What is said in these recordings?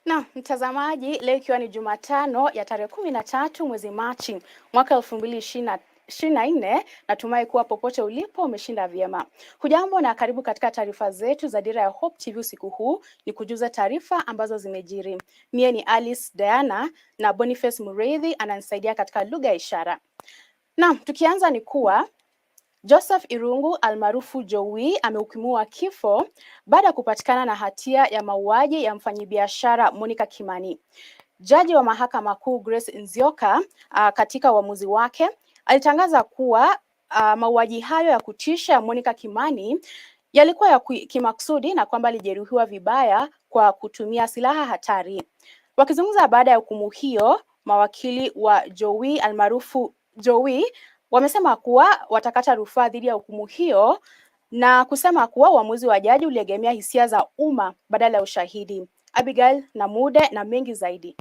Na mtazamaji, leo ikiwa ni Jumatano ya tarehe 13 mwezi Machi mwaka 2024, natumai kuwa popote ulipo umeshinda vyema. Hujambo na karibu katika taarifa zetu za Dira ya Hope TV usiku huu, ni kujuza taarifa ambazo zimejiri. Mie ni Alice Diana na Boniface Mureithi ananisaidia katika lugha ya ishara. Na tukianza ni kuwa Joseph Irungu almaarufu Joey amehukumiwa kifo baada ya kupatikana na hatia ya mauaji ya mfanyabiashara Monica Kimani. Jaji wa Mahakama Kuu Grace Nzioka katika uamuzi wake alitangaza kuwa mauaji hayo ya kutisha ya Monica Kimani yalikuwa ya kimakusudi na kwamba alijeruhiwa vibaya kwa kutumia silaha hatari. Wakizungumza baada ya hukumu hiyo, mawakili wa Joey almaarufu Joey wamesema kuwa watakata rufaa dhidi ya hukumu hiyo na kusema kuwa uamuzi wa jaji uliegemea hisia za umma badala ya ushahidi. Abigail na mude na mengi zaidi.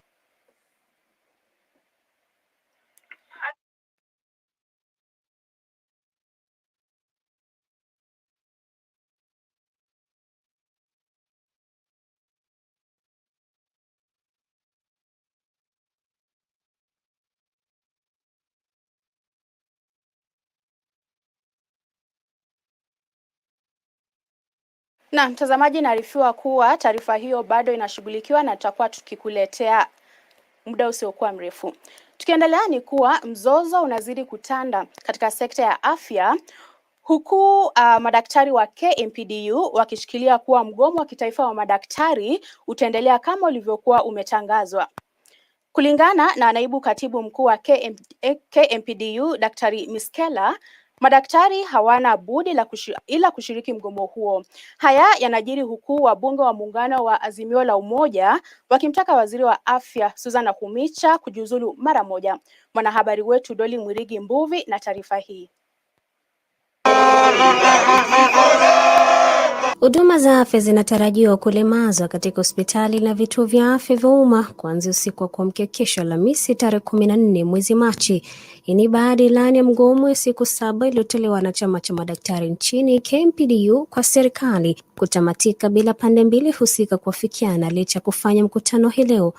Na mtazamaji, naarifiwa kuwa taarifa hiyo bado inashughulikiwa na tutakuwa tukikuletea muda usiokuwa mrefu. Tukiendelea ni kuwa mzozo unazidi kutanda katika sekta ya afya huku madaktari wa KMPDU wakishikilia kuwa mgomo wa kitaifa wa madaktari utaendelea kama ulivyokuwa umetangazwa. Kulingana na naibu katibu mkuu wa KMPDU Daktari Miskela, madaktari hawana budi ila kushiriki mgomo huo. Haya yanajiri huku wabunge wa muungano wa Azimio la Umoja wakimtaka waziri wa afya Susan Nakhumicha kujiuzulu mara moja. Mwanahabari wetu Doli Mwirigi Mbuvi na taarifa hii. Huduma za afya zinatarajiwa kulemazwa katika hospitali na vituo vya afya vya umma kuanzia usiku wa kuamkia kesho Alhamisi tarehe 14 mwezi Machi. Hii ni baada ya ilani ya mgomo ya siku 7 iliyotolewa na chama cha madaktari nchini KMPDU kwa serikali kutamatika bila pande mbili husika kuafikiana licha ya kufanya mkutano hii leo.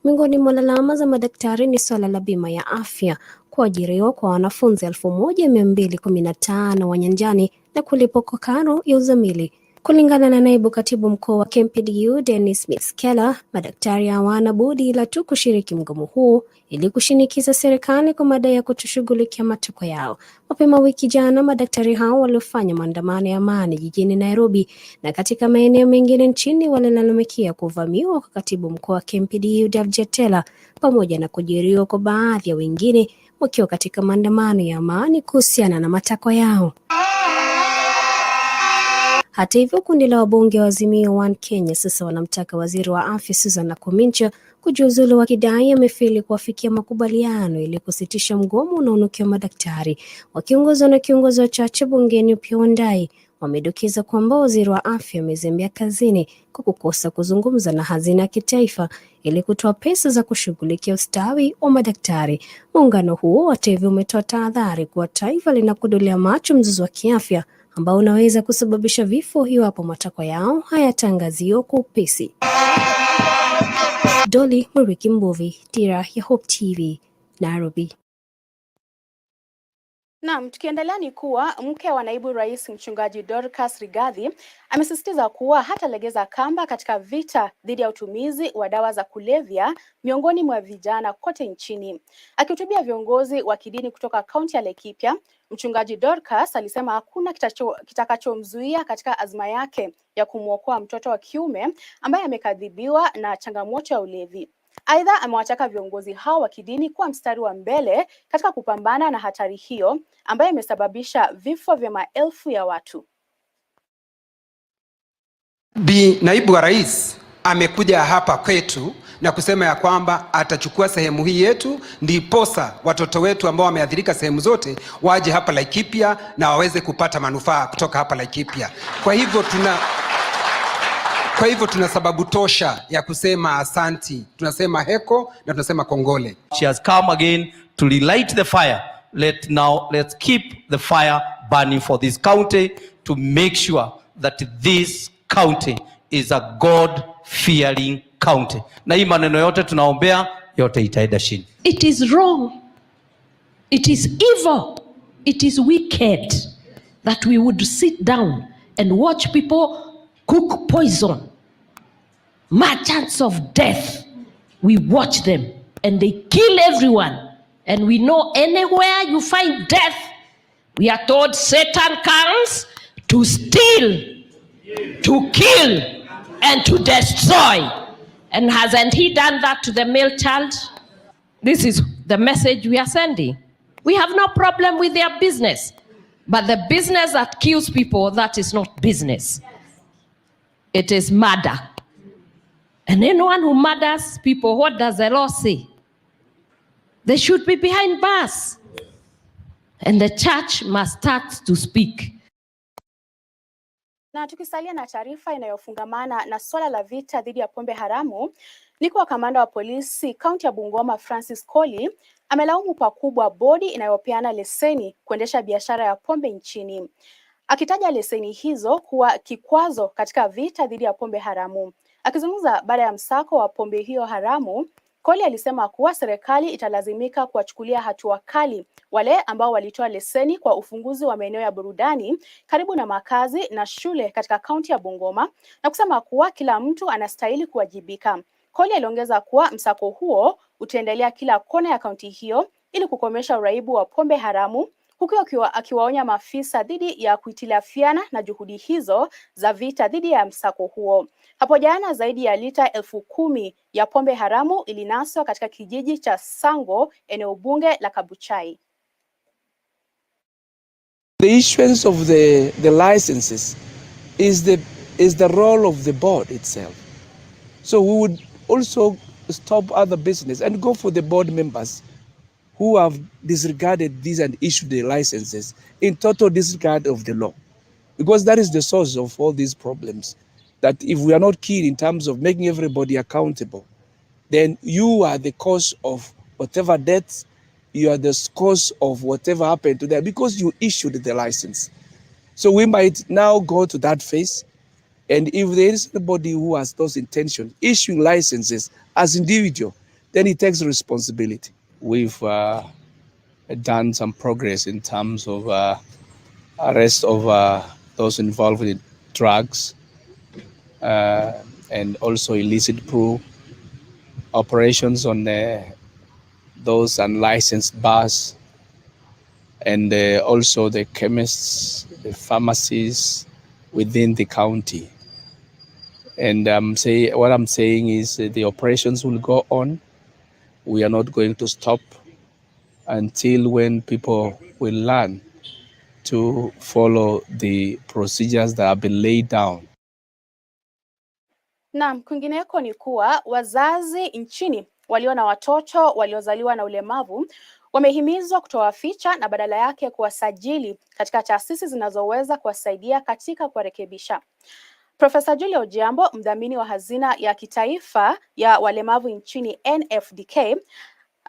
Miongoni mwa lalama za madaktari ni swala la bima ya afya, kuajiriwa kwa wanafunzi 1215 wa nyanjani na kulipwa kwa karo ya uzamili. Kulingana na naibu katibu mkuu wa KMPDU Dennis Miskela, madaktari hawana budi ila tu kushiriki mgomo huu ili kushinikiza serikali kwa madai ya kutoshughulikia matakwa yao. Mapema wiki jana, madaktari hao waliofanya maandamano ya amani jijini Nairobi na katika maeneo mengine nchini walilalamikia kuvamiwa kwa katibu mkuu wa KMPDU Davjetela pamoja na kujeruhiwa kwa baadhi ya wengine wakiwa katika maandamano ya amani kuhusiana na matakwa yao. Hata hivyo, kundi la wabunge wa Azimio One Kenya sasa wanamtaka waziri wa afya Susan Nakhumicha kujiuzulu, wakidai amefeli kuafikia makubaliano ili kusitisha mgomo unaonukia madaktari. Wakiongozwa na kiongozi wa chache bungeni Opiyo Wandayi, wamedokeza kwamba waziri wa afya amezembea kazini kwa kukosa kuzungumza na hazina ya kitaifa ili kutoa pesa za kushughulikia ustawi wa madaktari. Muungano huo hata hivyo umetoa tahadhari kuwa taifa linakodolea macho mzozo wa kiafya ambao unaweza kusababisha vifo iwapo matakwa yao hayatangaziwa kwa upesi. Doli Mwirigi Mbuvi, Dira ya Hope TV, Nairobi. Naam, tukiendelea ni kuwa mke wa naibu rais mchungaji Dorcas Rigathi amesisitiza kuwa hatalegeza kamba katika vita dhidi ya utumizi wa dawa za kulevya miongoni mwa vijana kote nchini. Akihutubia viongozi wa kidini kutoka kaunti ya Laikipia, mchungaji Dorcas alisema hakuna kitakachomzuia katika azma yake ya kumwokoa mtoto wa kiume ambaye amekadhibiwa na changamoto ya ulevi. Aidha, amewataka viongozi hao wa kidini kuwa mstari wa mbele katika kupambana na hatari hiyo ambayo imesababisha vifo vya maelfu ya watu. Naibu wa rais amekuja hapa kwetu na kusema ya kwamba atachukua sehemu hii yetu, ndiposa watoto wetu ambao wameathirika sehemu zote waje hapa Laikipia na waweze kupata manufaa kutoka hapa Laikipia. Kwa hivyo tuna sababu tosha ya kusema asanti. Tunasema heko na tunasema kongole. She has come again to relight the fire. Let's keep the fire burning for this county to make sure that this county is a God-fearing county. Na hii maneno yote tunaombea yote itaenda chini. It is wrong. It is evil. It is wicked that we would sit down and watch people cook poison. Merchants of death. We watch them and they kill everyone. And we know anywhere you find death, we are told Satan comes to steal, to kill, and to destroy. And hasn't he done that to the male child? This is the message we are sending. We have no problem with their business, but the business that kills people, that is not business. It is murder. And anyone who murders people, what does the law say? They should be behind bars. And the church must start to speak. Na tukisalia na taarifa inayofungamana na swala la vita dhidi ya pombe haramu, ni kwa kamanda wa polisi kaunti ya Bungoma Francis Koli amelaumu pakubwa bodi inayopeana leseni kuendesha biashara ya pombe nchini, akitaja leseni hizo kuwa kikwazo katika vita dhidi ya pombe haramu. Akizungumza baada ya msako wa pombe hiyo haramu, Koli alisema kuwa serikali italazimika kuwachukulia hatua kali wale ambao walitoa leseni kwa ufunguzi wa maeneo ya burudani karibu na makazi na shule katika kaunti ya Bungoma, na kusema kuwa kila mtu anastahili kuwajibika. Koli aliongeza kuwa msako huo utaendelea kila kona ya kaunti hiyo ili kukomesha uraibu wa pombe haramu, huku akiwaonya maafisa dhidi ya kuhitilafiana na juhudi hizo za vita dhidi ya msako huo. Hapo jana zaidi ya lita 10,000 ya pombe haramu ilinaswa katika kijiji cha Sango, eneo bunge la Kabuchai. The issuance of the licenses is the role of the board itself. So we would also stop other business and go for the board members who have disregarded these and issued the licenses in total disregard of the law. Because that is the source of all these problems. That if we are not keen in terms of making everybody accountable, then you are the cause of whatever deaths, you are the cause of whatever happened to them because you issued the license. So we might now go to that phase, and if there is anybody who has those intentions, issuing licenses as individual, then he takes responsibility. We've done some progress in terms of arrest of those involved in drugs and also illicit brew operations on those unlicensed bars, and also the chemists, the pharmacies within the county. And what I'm saying is the operations will go on. We are not going to stop until when people will learn to follow the procedures that have been laid down. Naam, kwingineko ni kuwa wazazi nchini walio na watoto waliozaliwa na ulemavu wamehimizwa kutowaficha na badala yake kuwasajili katika taasisi zinazoweza kuwasaidia katika kuwarekebisha. Profesa Julia Ojiambo, mdhamini wa hazina ya kitaifa ya walemavu nchini NFDK,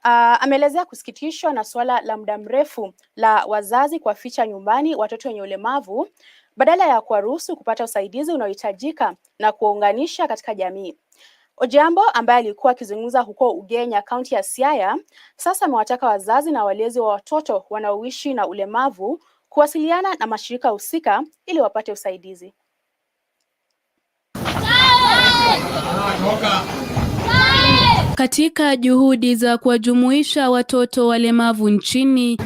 ameelezea kusikitishwa na suala la muda mrefu la wazazi kuwaficha nyumbani watoto wenye ulemavu badala ya kuwaruhusu kupata usaidizi unaohitajika na kuwaunganisha katika jamii. Ojiambo, ambaye alikuwa akizungumza huko Ugenya, kaunti ya Siaya, sasa amewataka wazazi na walezi wa watoto wanaoishi na ulemavu kuwasiliana na mashirika husika ili wapate usaidizi. Katika juhudi za kuwajumuisha watoto walemavu nchini,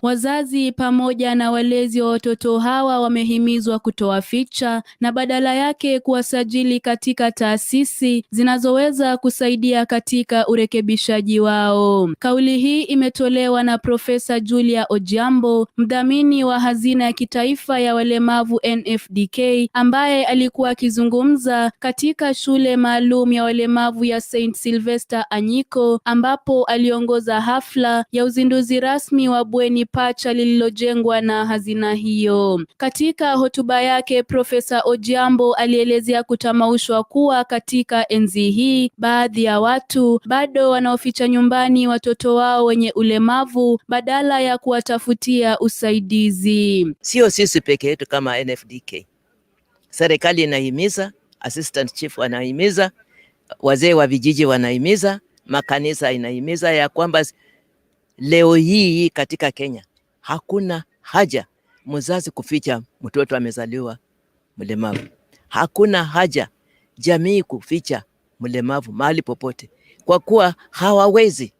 wazazi pamoja na walezi wa watoto hawa wamehimizwa kutowaficha na badala yake kuwasajili katika taasisi zinazoweza kusaidia katika urekebishaji wao. Kauli hii imetolewa na Profesa Julia Ojiambo, mdhamini wa hazina ya kitaifa ya walemavu NFDK, ambaye alikuwa akizungumza katika shule maalum ya walemavu ya St. Sylvester Anyiko, ambapo aliongoza hafla ya uzinduzi rasmi wa bweni pacha lililojengwa na hazina hiyo. Katika hotuba yake, Profesa Ojiambo alielezea kutamaushwa kuwa katika enzi hii baadhi ya watu bado wanaoficha nyumbani watoto wao wenye ulemavu badala ya kuwatafutia usaidizi. Sio sisi peke yetu kama NFDK. Serikali inahimiza assistant chief wanahimiza, wazee wa vijiji wanahimiza, makanisa inahimiza ya kwamba leo hii katika Kenya hakuna haja mzazi kuficha mtoto amezaliwa mlemavu. Hakuna haja jamii kuficha mlemavu mahali popote, kwa kuwa hawawezi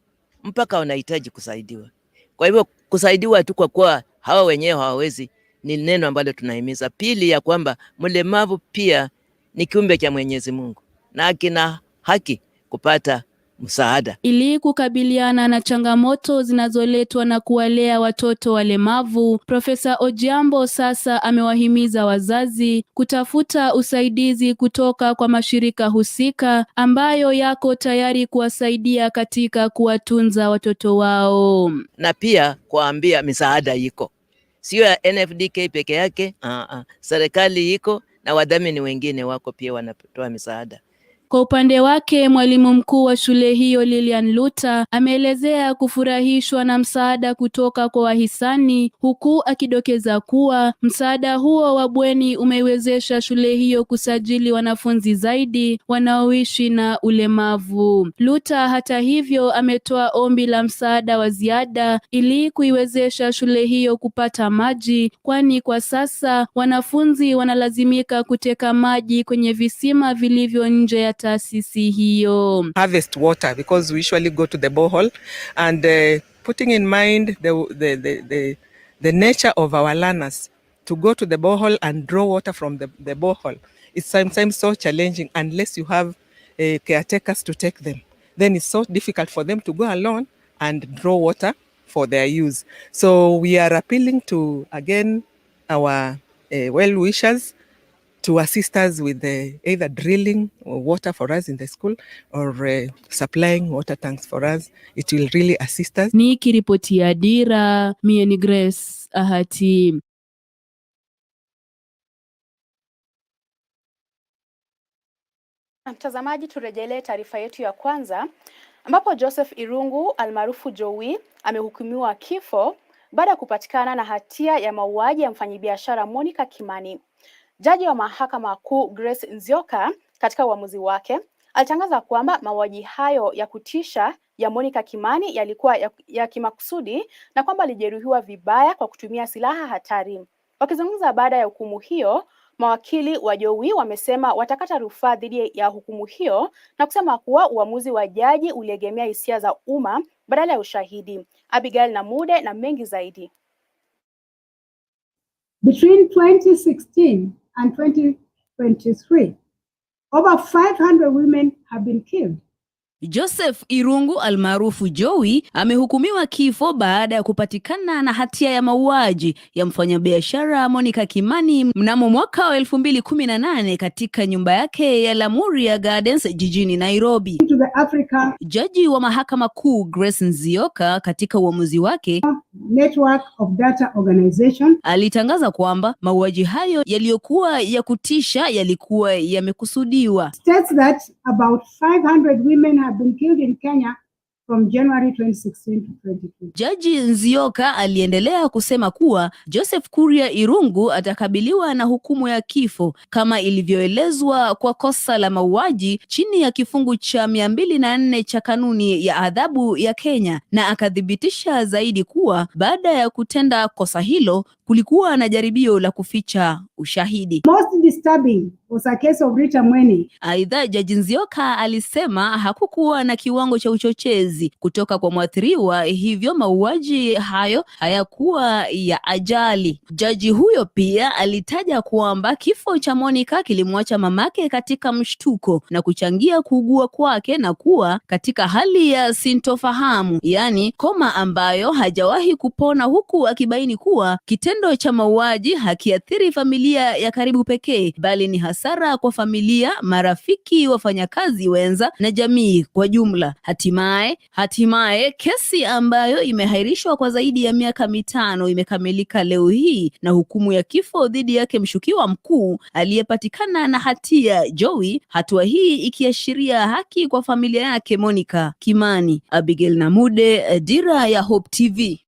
mpaka wanahitaji kusaidiwa. Kwa hivyo kusaidiwa tu kwa kuwa hawa wenyewe hawawezi ni neno ambalo tunahimiza. Pili, ya kwamba mlemavu pia ni kiumbe cha Mwenyezi Mungu na akina haki kupata msaada. Ili kukabiliana na changamoto zinazoletwa na kuwalea watoto walemavu, Profesa Ojiambo sasa amewahimiza wazazi kutafuta usaidizi kutoka kwa mashirika husika ambayo yako tayari kuwasaidia katika kuwatunza watoto wao. Na pia kuambia misaada iko, sio ya NFDK peke yake, serikali iko na wadhamini wengine wako pia wanatoa misaada. Kwa upande wake, mwalimu mkuu wa shule hiyo Lilian Luta ameelezea kufurahishwa na msaada kutoka kwa wahisani, huku akidokeza kuwa msaada huo wa bweni umeiwezesha shule hiyo kusajili wanafunzi zaidi wanaoishi na ulemavu. Luta hata hivyo ametoa ombi la msaada wa ziada ili kuiwezesha shule hiyo kupata maji, kwani kwa sasa wanafunzi wanalazimika kuteka maji kwenye visima vilivyo nje ya taasisi hiyo. Harvest water because we usually go to the borehole and putting in mind the nature of our learners to go to the borehole and draw water from the borehole. It's sometimes so challenging unless you have caretakers to take them. Then it's so difficult for them to go alone and draw water for their use. So we are appealing to again our well-wishers to assist us with either drilling water for us in the school or supplying water tanks for us. It will really assist us. Nikiripotia Dira, mie ni Grace Ahati. Mtazamaji, turejelee taarifa yetu ya kwanza ambapo Joseph Irungu almaarufu Joey amehukumiwa kifo baada ya kupatikana na hatia ya mauaji ya mfanyabiashara Monica Kimani. Jaji wa Mahakama Kuu Grace Nzioka katika uamuzi wake alitangaza kwamba mauaji hayo ya kutisha ya Monica Kimani yalikuwa ya kimakusudi na kwamba alijeruhiwa vibaya kwa kutumia silaha hatari. Wakizungumza baada ya hukumu hiyo, mawakili wa Joey wamesema watakata rufaa dhidi ya hukumu hiyo na kusema kuwa uamuzi wa jaji uliegemea hisia za umma badala ya ushahidi. Abigail Namude na mengi zaidi. Between 2016 and 2023, over 500 women have been killed. Joseph Irungu almaarufu Joey amehukumiwa kifo baada ya kupatikana na hatia ya mauaji ya mfanyabiashara Monica Kimani mnamo mwaka wa 2018 katika nyumba yake ya Lamuria Gardens jijini Nairobi. Jaji wa Mahakama Kuu Grace Nzioka katika uamuzi wake Network of Data Organization alitangaza kwamba mauaji hayo yaliyokuwa ya kutisha yalikuwa yamekusudiwa. States that about 500 women have been killed in Kenya from January 2016 to 2022. Jaji Nzioka aliendelea kusema kuwa Joseph Kuria Irungu atakabiliwa na hukumu ya kifo kama ilivyoelezwa kwa kosa la mauaji chini ya kifungu cha 204 cha kanuni ya adhabu ya Kenya, na akathibitisha zaidi kuwa baada ya kutenda kosa hilo kulikuwa na jaribio la kuficha ushahidi. Most disturbing was a case of Rita Mweni. Aidha, Jaji Nzioka alisema hakukuwa na kiwango cha uchochezi kutoka kwa mwathiriwa, hivyo mauaji hayo hayakuwa ya ajali. Jaji huyo pia alitaja kwamba kifo cha Monica kilimwacha mamake katika mshtuko na kuchangia kuugua kwake na kuwa katika hali ya sintofahamu, yani koma ambayo hajawahi kupona, huku akibaini kuwa kitendo cha mauaji hakiathiri familia ya karibu pekee, bali ni hasara kwa familia, marafiki, wafanyakazi wenza na jamii kwa jumla. Hatimaye kesi ambayo imehairishwa kwa zaidi ya miaka 5 imekamilika leo hii na hukumu ya kifo dhidi yake mshukiwa mkuu aliyepatikana na hatia Joey, hatua hii ikiashiria haki kwa familia yake Monica Kimani. Abigail Namude, Dira ya Hope TV.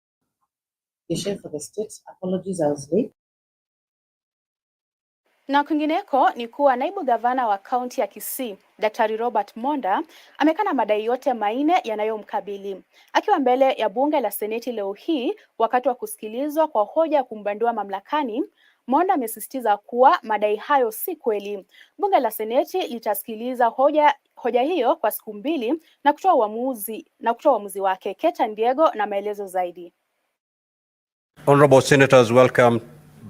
For the state, apologies, I was late. Na kwingineko ni kuwa naibu gavana wa kaunti ya Kisii, Daktari Robert Monda, amekana madai yote manne yanayomkabili. Akiwa mbele ya bunge la Seneti leo hii wakati wa kusikilizwa kwa hoja ya kumbandua mamlakani, Monda amesisitiza kuwa madai hayo si kweli. Bunge la Seneti litasikiliza hoja hiyo kwa siku 2 na kutoa uamuzi wake. Keta Ndiego na maelezo zaidi. Honorable Senators, welcome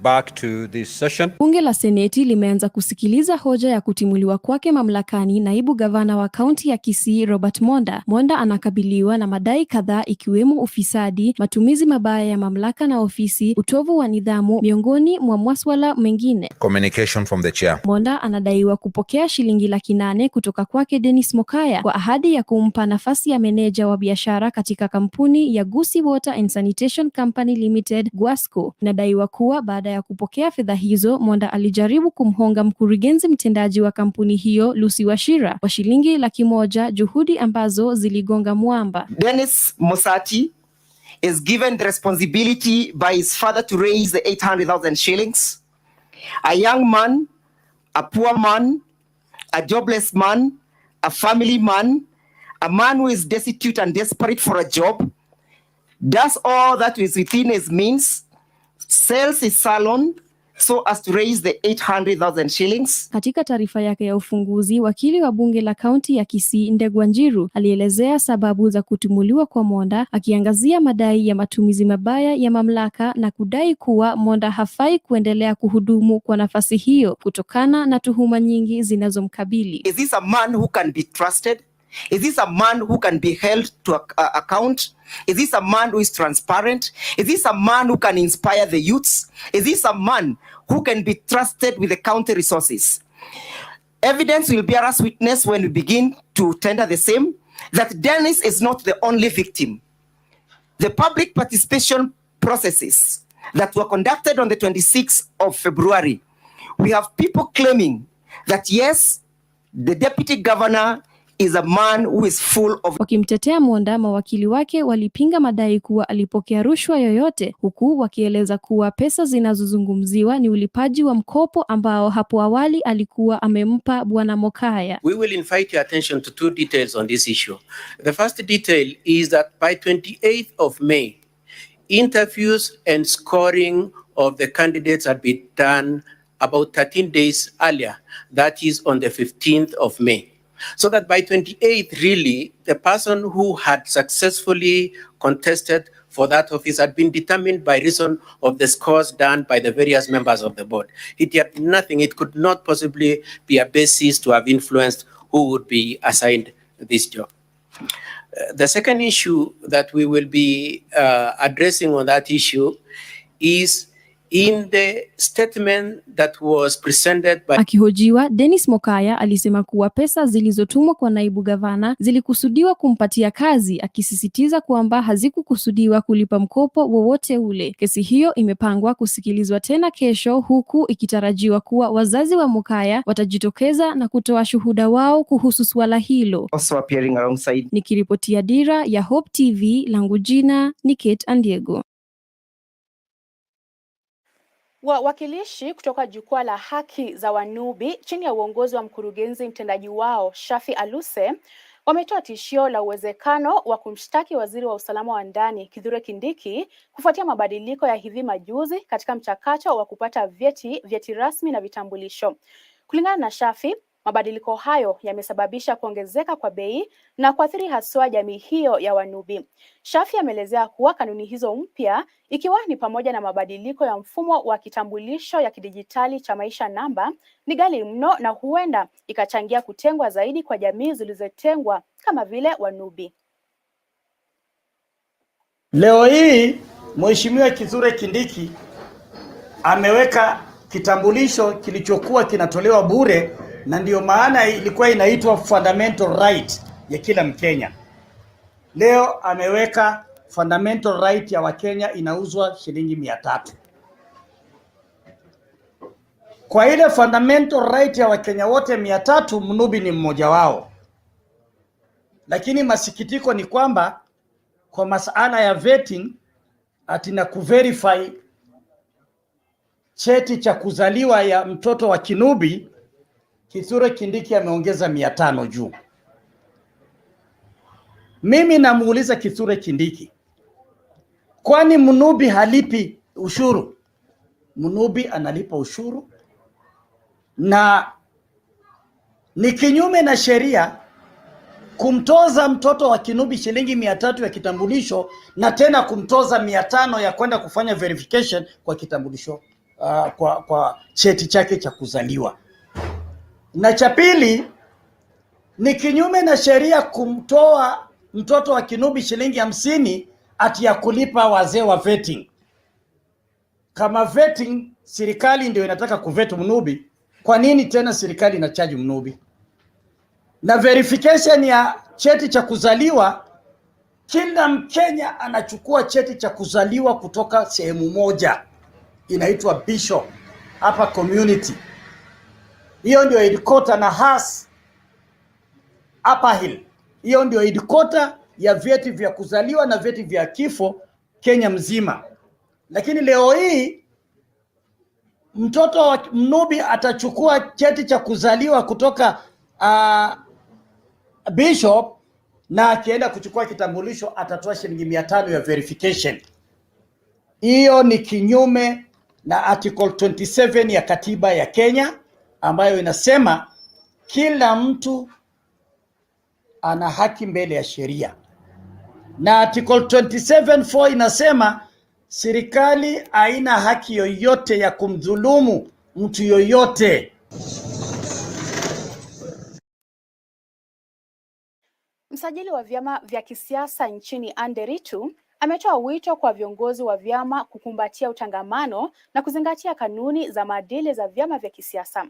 back to this session. Bunge la Seneti limeanza kusikiliza hoja ya kutimuliwa kwake mamlakani naibu gavana wa kaunti ya Kisii Robert Monda. Monda anakabiliwa na madai kadhaa ikiwemo ufisadi, matumizi mabaya ya mamlaka na ofisi, utovu wa nidhamu miongoni mwa maswala mengine. Communication from the chair. Monda anadaiwa kupokea shilingi 800,000 kutoka kwake Dennis Mokaya kwa ahadi ya kumpa nafasi ya meneja wa biashara katika kampuni ya Gusii Water and Sanitation Company Limited Guasco. Inadaiwa kuwa baada ya kupokea fedha hizo, Monda alijaribu kumhonga mkurugenzi mtendaji wa kampuni hiyo Lucy Wachira kwa shilingi 100,000, juhudi ambazo ziligonga mwamba. Dennis Mosati is given the responsibility by his father to raise the 800,000 shillings. A young man, a poor man, a jobless man, a family man, a man who is destitute and desperate for a job, does all that is within his means, sells his salon so as to raise the 800,000 shillings. Katika taarifa yake ya ufunguzi, wakili wa bunge la kaunti ya Kisii Ndegwa Njiru alielezea sababu za kutumuliwa kwa Monda, akiangazia madai ya matumizi mabaya ya mamlaka na kudai kuwa Monda hafai kuendelea kuhudumu kwa nafasi hiyo kutokana na tuhuma nyingi zinazomkabili. Is this a man who can be trusted? Is this a man who can be held to account? Is this a man who is transparent? Is this a man who can inspire the youths? Is this a man who can be trusted with the county resources? Evidence will bear us witness when we begin to tender the same, that Dennis is not the only victim. The public participation processes that were conducted on the 26th of February, we have people claiming that yes, the deputy governor is a man who is full of... Wakimtetea Monda, mawakili wake walipinga madai kuwa alipokea rushwa yoyote, huku wakieleza kuwa pesa zinazozungumziwa ni ulipaji wa mkopo ambao hapo awali alikuwa amempa Bwana Mokaya. We will invite your attention to 2 details on this issue. The first detail is that by 28th of May, interviews and scoring of the candidates had been done about 13 days earlier, that is on the 15th of May. So that by 28th, really, the person who had successfully contested for that office had been determined by reason of the scores done by the various members of the board. It had nothing, it could not possibly be a basis to have influenced who would be assigned this job. The second issue that we will be addressing on that issue is in the statement that was presented by... Akihojiwa, Dennis Mokaya alisema kuwa pesa zilizotumwa kwa naibu gavana zilikusudiwa kumpatia kazi, akisisitiza kwamba hazikukusudiwa kulipa mkopo wowote ule. Kesi hiyo imepangwa kusikilizwa tena kesho, huku ikitarajiwa kuwa wazazi wa Mokaya watajitokeza na kutoa shuhuda wao kuhusu swala hilo. Also appearing alongside. Nikiripotia Dira ya Hope TV, langu jina ni Keta Ndiego. Wawakilishi kutoka jukwaa la haki za Wanubi chini ya uongozi wa mkurugenzi mtendaji wao Shafi Aluse wametoa tishio la uwezekano wa kumshtaki waziri wa usalama wa ndani Kithure Kindiki kufuatia mabadiliko ya hivi majuzi katika mchakato wa kupata vyeti rasmi na vitambulisho. Kulingana na Shafi, mabadiliko hayo yamesababisha kuongezeka kwa bei na kuathiri haswa jamii hiyo ya Wanubi. Shafi ameelezea kuwa kanuni hizo mpya, ikiwa ni pamoja na mabadiliko ya mfumo wa kitambulisho ya kidijitali cha maisha namba, ni ghali mno na huenda ikachangia kutengwa zaidi kwa jamii zilizotengwa kama vile Wanubi. Leo hii Mheshimiwa Kithure Kindiki ameweka kitambulisho kilichokuwa kinatolewa bure, na ndio maana ilikuwa inaitwa fundamental right ya kila Mkenya. Leo ameweka fundamental right ya Wakenya inauzwa shilingi 300. Kwa ile fundamental right ya Wakenya wote 300, Mnubi ni mmoja wao. Lakini masikitiko ni kwamba kwa masuala ya vetting atina kuverify cheti cha kuzaliwa ya mtoto wa Kinubi, Kithure Kindiki ameongeza 500 juu. Mimi namuuliza Kithure Kindiki, kwani Mnubi halipi ushuru? Mnubi analipa ushuru, na ni kinyume na sheria kumtoza mtoto wa Kinubi shilingi 300 ya kitambulisho na tena kumtoza 500 ya kwenda kufanya verification kwa kitambulisho, kwa cheti chake cha kuzaliwa. Na cha pili, ni kinyume na sheria kumtoa mtoto wa Kinubi shilingi 50 ati ya kulipa wazee wa vetting. Kama vetting serikali ndio inataka kuvetu Mnubi, kwa nini tena serikali inachaji Mnubi? Na verification ya cheti cha kuzaliwa, kila Mkenya anachukua cheti cha kuzaliwa kutoka sehemu moja inaitwa Bishop hapa community. Hiyo ndio headquarter na Has Upper Hill. Hiyo ndio headquarter ya vyeti vya kuzaliwa na vyeti vya kifo Kenya mzima. Lakini leo hii mtoto wa Mnubi atachukua cheti cha kuzaliwa kutoka Bishop, na akienda kuchukua kitambulisho atatoa shilingi 500 ya verification. Hiyo ni kinyume na article 27 ya katiba ya Kenya ambayo inasema kila mtu ana haki mbele ya sheria, na article 27(4) inasema serikali haina haki yoyote ya kumdhulumu mtu yoyote. Msajili wa vyama vya kisiasa nchini Nderitu ametoa wito kwa viongozi wa vyama kukumbatia utangamano na kuzingatia kanuni za maadili za vyama vya kisiasa.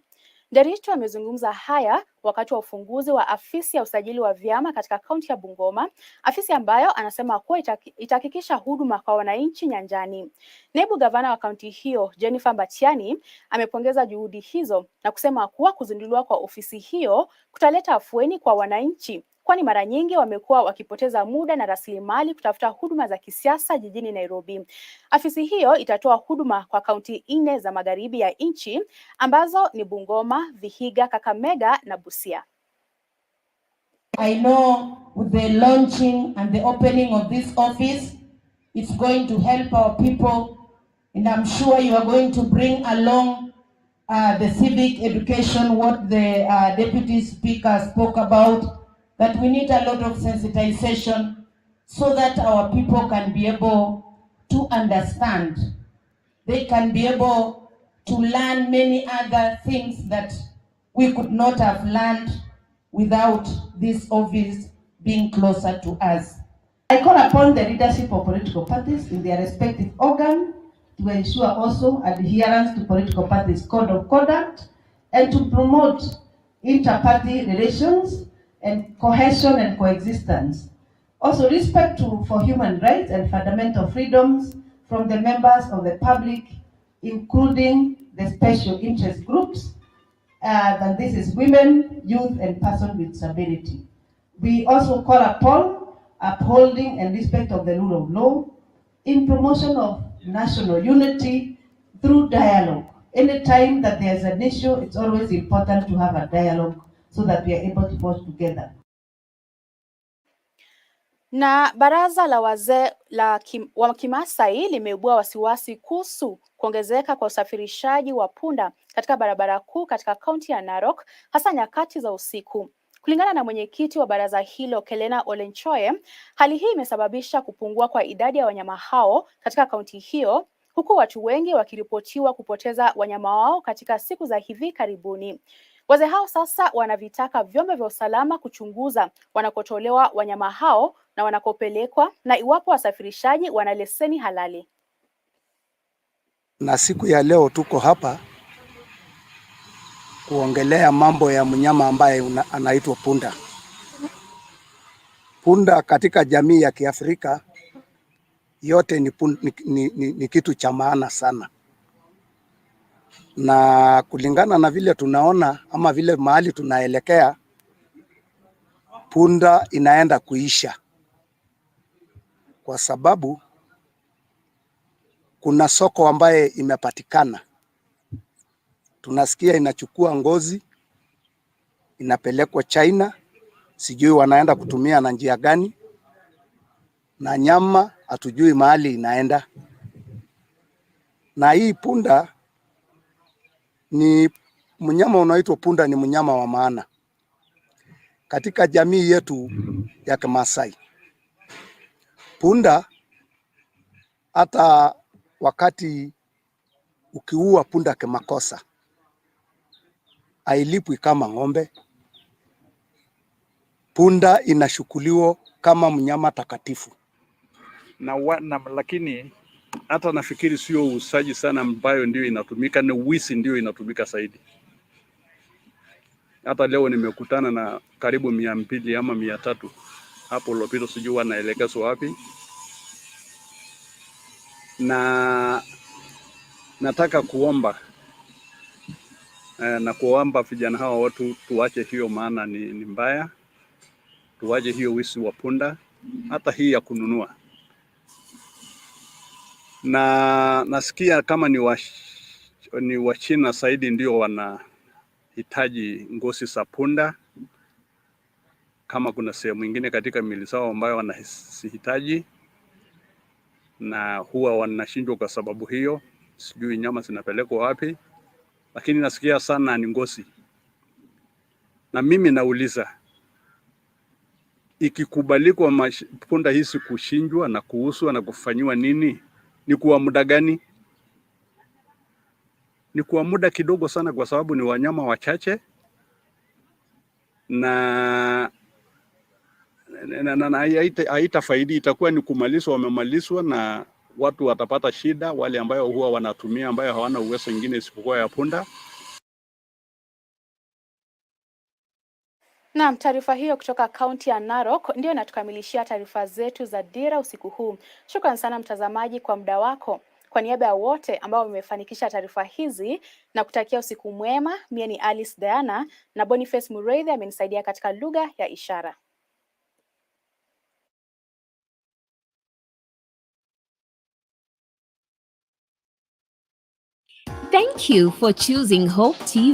Nderitu amezungumza haya wakati wa ufunguzi wa afisi ya usajili wa vyama katika kaunti ya Bungoma, afisi ambayo anasema kuwa itahakikisha huduma kwa wananchi nyanjani. Naibu gavana wa kaunti hiyo, Jennifer Mbatiani, amepongeza juhudi hizo na kusema kuwa kuzinduliwa kwa ofisi hiyo kutaleta afueni kwa wananchi, kwani mara nyingi wamekuwa wakipoteza muda na rasilimali kutafuta huduma za kisiasa jijini Nairobi. Afisi hiyo itatoa huduma kwa kaunti 4 za magharibi ya nchi ambazo ni Bungoma, Vihiga, Kakamega na Busia. I know with the launching and the opening of this office, it's going to help our people, and I'm sure you are going to bring along the civic education, what the Deputy Speaker spoke about, that we need a lot of sensitization so that our people can be able to understand. They can be able to learn many other things that we could not have learned without this office being closer to us. I call upon the leadership of political parties in their respective organ to ensure also adherence to political parties' code of conduct and to promote inter-party relations and cohesion and coexistence. Also respect for human rights and fundamental freedoms from the members of the public, including the special interest groups, and this is women, youth, and persons with disability. We also call upon upholding and respect of the rule of law in promotion of national unity through dialogue. Anytime that there's an issue, it's always important to have a dialogue so that we are able to work together. Na baraza la wazee wa Kimasai limeibua wasiwasi kuhusu kuongezeka kwa usafirishaji wa punda katika barabara kuu katika kaunti ya Narok, hasa nyakati za usiku. Kulingana na mwenyekiti wa baraza hilo, Kelena Olenchoe, hali hii imesababisha kupungua kwa idadi ya wanyama hao katika kaunti hiyo, huku watu wengi wakiripotiwa kupoteza wanyama wao katika siku za hivi karibuni. Wazee hao sasa wanavitaka vyombo vya usalama kuchunguza wanakotolewa wanyama hao na wanakopelekwa na iwapo wasafirishaji wana leseni halali. Na siku ya leo tuko hapa kuongelea mambo ya mnyama ambaye anaitwa punda. Punda katika jamii ya Kiafrika yote ni kitu cha maana sana. Na kulingana na vile tunaona ama vile mahali tunaelekea, punda inaenda kuisha, kwa sababu kuna soko ambaye imepatikana tunasikia inachukua ngozi inapelekwa China, sijui wanaenda kutumia na njia gani, na nyama hatujui mahali inaenda. Na hii punda ni mnyama unaitwa punda, ni mnyama wa maana katika jamii yetu ya Kimasai. Punda hata wakati ukiua punda kimakosa hailipwi kama ng'ombe. Punda inashukuliwa kama mnyama takatifu. Lakini hata nafikiri sio usaji sana ambayo ndio inatumika, ni wizi ndio inatumika zaidi. Hata leo nimekutana na karibu 200 ama 300 hapo Lopito, sijui wanaelekezwa wapi. Na nataka kuomba vijana hawa watu tuache hiyo, maana ni mbaya. Tuache hiyo wizi wa punda, hata hii ya kununua. Na nasikia kama ni wa China zaidi ndio wanahitaji ngozi za punda. Kama kuna sehemu nyingine katika mili zao ambayo wanahitaji na huwa wanashindwa kwa sababu hiyo, sijui nyama zinapelekwa wapi, lakini nasikia sana ni ngozi. Na mimi nauliza, ikikubalikwa punda hizi kushinjwa na kuuzwa na kufanywa nini, ni kwa muda gani? Ni kwa muda kidogo sana, kwa sababu ni wanyama wachache na haitafaidi. Itakuwa ni kumalizwa, wamemalizwa na watu watapata shida, wale ambayo huwa wanatumia, ambayo hawana uwezo mwingine isipokuwa ya punda. Naam, taarifa hiyo kutoka kaunti ya Narok ndio inatukamilishia taarifa zetu za Dira usiku huu. Shukrani sana mtazamaji kwa muda wako. Kwa niaba ya wote ambao wamefanikisha taarifa hizi na kutakia usiku mwema, mimi ni Alice Diana na Boniface Mureithi amenisaidia katika lugha ya ishara. Thank you for choosing Hope TV.